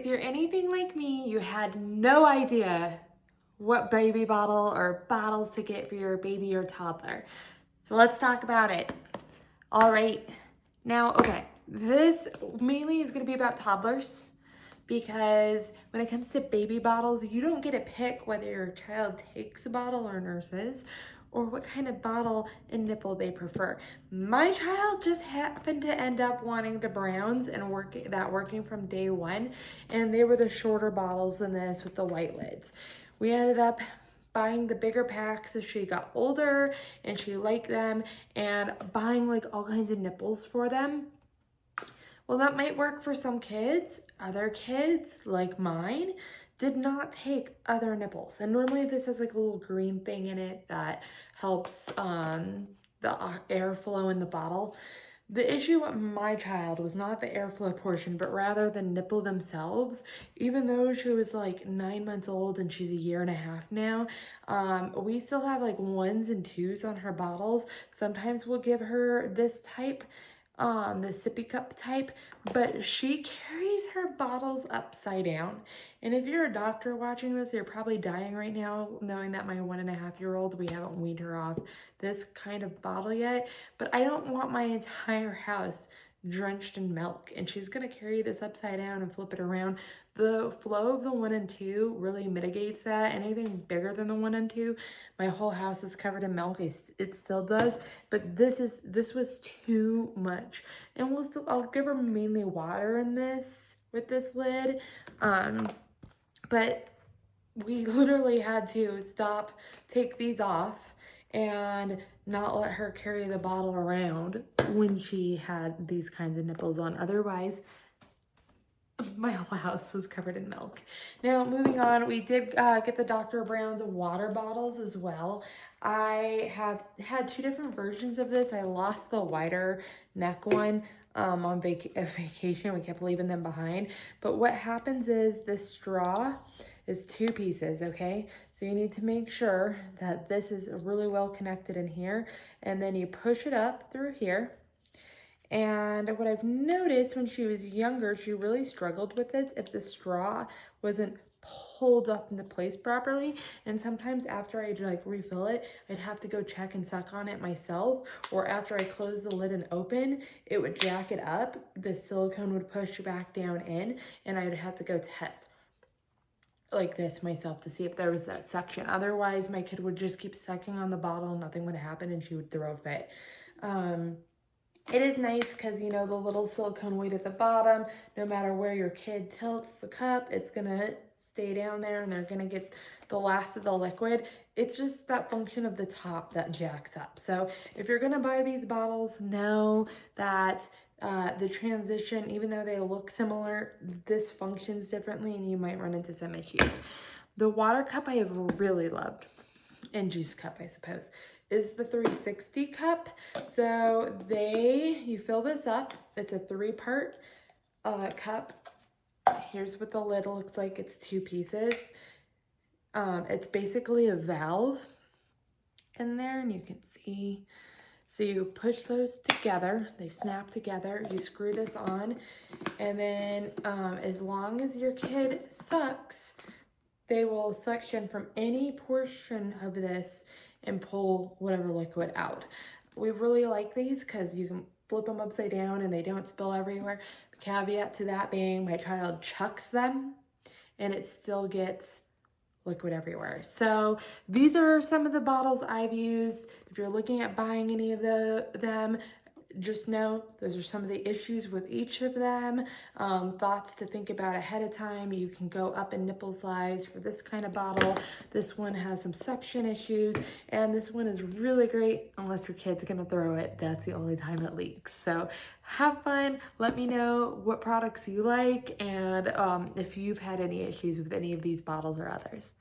If you're anything like me, you had no idea what baby bottle or bottles to get for your baby or toddler. So let's talk about it. All right. Now, okay, this mainly is going to be about toddlers because when it comes to baby bottles, you don't get to pick whether your child takes a bottle or nurses or what kind of bottle and nipple they prefer. My child just happened to end up wanting the browns and working from day one, and they were the shorter bottles than this with the white lids. We ended up buying the bigger packs as she got older and she liked them, and buying like all kinds of nipples for them. Well, that might work for some kids. Other kids, like mine, did not take other nipples. And normally this has like a little green thing in it that helps the airflow in the bottle. The issue with my child was not the airflow portion, but rather the nipple themselves. Even though she was like 9 months old and she's a year and a half now, we still have like 1s and 2s on her bottles. Sometimes we'll give her this type, the sippy cup type, but she carries her bottles upside down. And if you're a doctor watching this, you're probably dying right now knowing that my 1.5-year-old, we haven't weaned her off this kind of bottle yet, but I don't want my entire house drenched in milk, and she's gonna carry this upside down and flip it around. The flow of the 1 and 2 really mitigates that. Anything bigger than the 1 and 2, my whole house is covered in milk. It still does, but this was too much. And I'll give her mainly water in this with this lid, but we literally had to take these off and not let her carry the bottle around when she had these kinds of nipples on. Otherwise, my whole house was covered in milk. Now, moving on, we did get the Dr. Brown's water bottles as well. I have had 2 different versions of this. I lost the wider neck one on vacation. We kept leaving them behind. But what happens is this straw is 2 pieces, okay? So you need to make sure that this is really well connected in here, and then you push it up through here. And what I've noticed when she was younger, she really struggled with this if the straw wasn't pulled up into place properly. And sometimes after I'd like refill it, I'd have to go check and suck on it myself. Or after I close the lid and open, it would jack it up. The silicone would push back down in, and I would have to go test like this myself to see if there was that suction. Otherwise, my kid would just keep sucking on the bottle, nothing would happen, and she would throw a fit. It is nice because, you know, the little silicone weight at the bottom, no matter where your kid tilts the cup, it's gonna stay down there and they're gonna get the last of the liquid. It's just that function of the top that jacks up. So if you're gonna buy these bottles, know that the transition, even though they look similar, this functions differently and you might run into some issues. The water cup I have really loved, and juice cup, I suppose, is the 360 cup. So you fill this up. It's a 3-part cup. Here's what the lid looks like. It's 2 pieces. It's basically a valve in there, and you can see. So you push those together, they snap together, you screw this on, and then as long as your kid sucks, they will suction from any portion of this and pull whatever liquid out. We really like these because you can flip them upside down and they don't spill everywhere. The caveat to that being my child chucks them and it still gets liquid everywhere. So these are some of the bottles I've used. If you're looking at buying any of them, just know those are some of the issues with each of them. Thoughts to think about ahead of time. You can go up in nipple size for this kind of bottle. This one has some suction issues, and this one is really great unless your kid's gonna throw it. That's the only time it leaks. So have fun. Let me know what products you like and if you've had any issues with any of these bottles or others.